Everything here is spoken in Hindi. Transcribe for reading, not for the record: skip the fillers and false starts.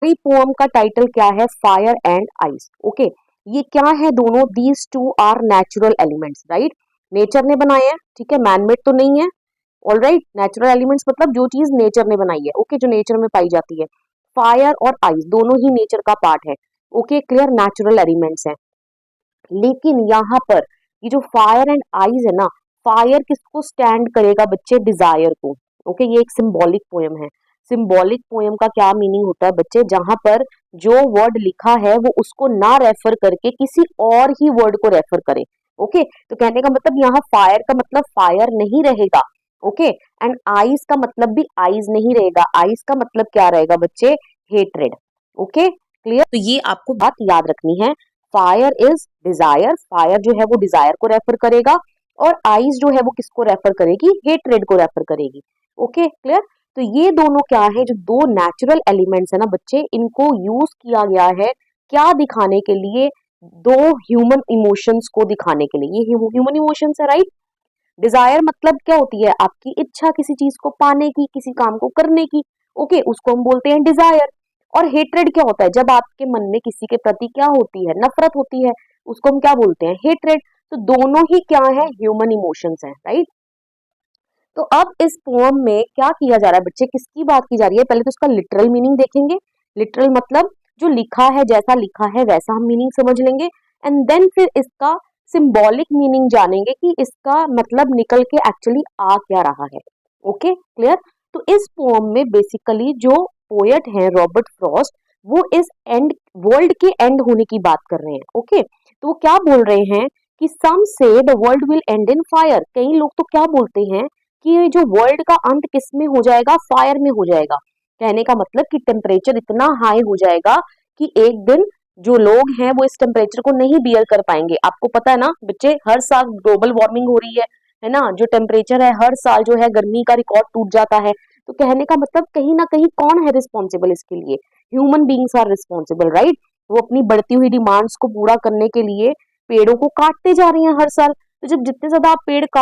मेरी पोएम का टाइटल क्या है? Fire and ice. ओके, ये क्या है दोनों? These two are natural elements, right? Nature ने बनाए हैं, ठीक है, मैनमेड तो नहीं है। ऑल राइट, नेचुरल एलिमेंट्स मतलब जो चीज नेचर ने बनाई है, ओके, जो नेचर में पाई जाती है। फायर और आइस दोनों ही नेचर का पार्ट है, ओके, क्लियर, नेचुरल एलिमेंट्स है। लेकिन यहाँ पर ये जो फायर एंड आइज है ना, फायर किसको स्टैंड करेगा बच्चे? डिजायर को। ओके, ये एक सिंबॉलिक पोएम है। सिंबॉलिक पोएम का क्या मीनिंग होता है बच्चे? जहां पर जो वर्ड लिखा है वो उसको ना रेफर करके किसी और ही वर्ड को रेफर करे। ओके, तो कहने का मतलब यहाँ फायर का मतलब फायर नहीं रहेगा, ओके, एंड आइज का मतलब भी आइज नहीं रहेगा। आइज का मतलब क्या रहेगा बच्चे? हेट्रेड। Okay, clear? तो ये आपको बात याद रखनी है। फायर इज डिजायर, फायर जो है वो डिजायर को रेफर करेगा, और आइज जो है वो किसको रेफर करेगी? हेट्रेड को रेफर करेगी। Okay, clear? तो ये दोनों क्या है? जो दो नेचुरल एलिमेंट्स है ना बच्चे, इनको यूज किया गया है क्या दिखाने के लिए? दो ह्यूमन इमोशंस को दिखाने के लिए। ये ह्यूमन इमोशंस है, राइट? डिजायर मतलब क्या होती है? आपकी इच्छा किसी चीज को पाने की, किसी काम को करने की, ओके, उसको हम बोलते हैं डिजायर। और हेट्रेड क्या होता है? जब आपके मन में किसी के प्रति क्या होती है? नफरत होती है, उसको हम क्या बोलते हैं? हेट्रेड। तो दोनों ही क्या है? ह्यूमन इमोशंस है, राइट? तो अब इस पोएम में क्या किया जा रहा है बच्चे? किसकी बात की जा रही है? पहले तो इसका लिटरल मीनिंग देखेंगे। लिटरल मतलब जो लिखा है, जैसा लिखा है वैसा हम मीनिंग समझ लेंगे, एंड देन फिर इसका सिंबॉलिक मीनिंग जानेंगे कि इसका मतलब निकल के एक्चुअली आ क्या रहा है। Okay, clear? तो इस पोएम में बेसिकली जो पोएट है रॉबर्ट फ्रॉस्ट, वो इस एंड वर्ल्ड के एंड होने की बात कर रहे हैं। ओके, तो वो क्या बोल रहे हैं कि सम से the world will and in fire. कई लोग तो क्या बोलते हैं कि ये जो वर्ल्ड का अंत किस में हो जाएगा? फायर में हो जाएगा। कहने का मतलब कि टेम्परेचर इतना हाई हो जाएगा कि एक दिन जो लोग हैं वो इस टेम्परेचर को नहीं बियर कर पाएंगे। आपको पता है ना बच्चे, हर साल ग्लोबल वार्मिंग हो रही है ना? जो टेम्परेचर है हर साल जो है गर्मी का रिकॉर्ड टूट जाता है। तो कहने का मतलब कहीं ना कहीं कौन है रिस्पॉन्सिबल इसके लिए? Human beings are responsible, right? वो अपनी बढ़ती हुई डिमांड्स को पूरा करने के लिए पेड़ों को काटते जा रही हैं हर साल। तो जब जितने ज्यादा आप पेड़ काट